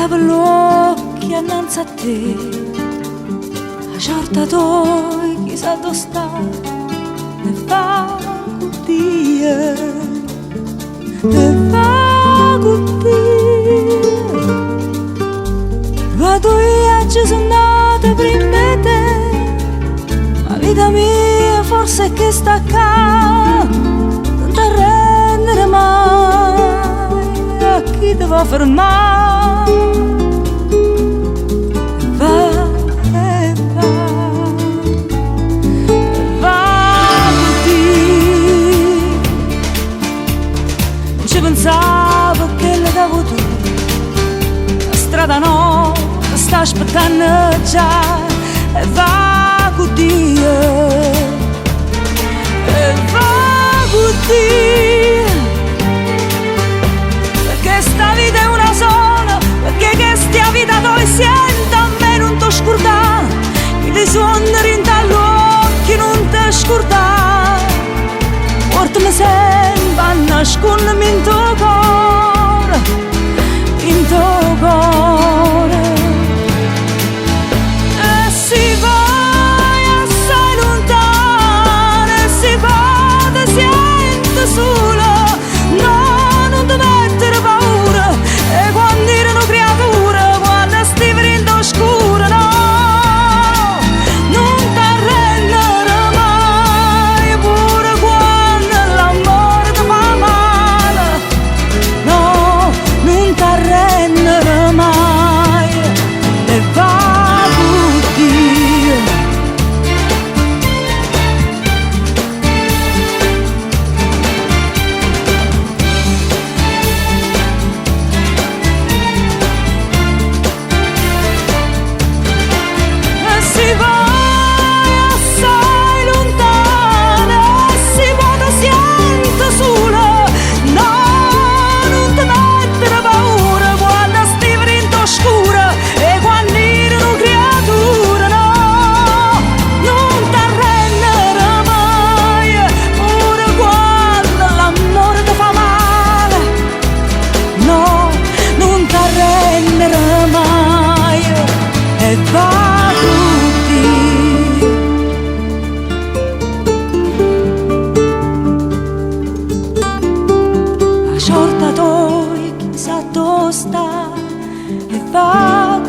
Stava l'occhi annanzi a te, a certa toi chissà dove sta, e fa cudie, e fa cudie. Vado io, ci sono nata prima di te, ma vita mia forse è che sta acá, non ti arrendere mai a chi ti va a fermare. Pensavo che le davo tu, la strada no, sta aspettando già, e va con Dio, e va con Dio, perché sta vita è una sola, perché che stia vita noi senta a me non ti scordare, che le suoni in dall'occhio non ti scordare, portami sempre a nascondermi in tuo cuore, in tuo cuore. E si va assai lontano, e si va, ti senti sola, no, non ti mettere paura, e quando erano creature, quando stivi in oscuro, no, non ti arrendere mai, pure quando l'amore ti fa male, no, non ti arrendere mai, e va con Dio. E si va assai lontano, e si va, ti senti sola, no, non ti mettere paura, quando stivi in oscura, e quando erano creature, no, non ti arrendere mai, pure quando l'amore ti fa male, no, non ti arrendere mai, e va con Dio. A sorta toi chissà dove sta, e va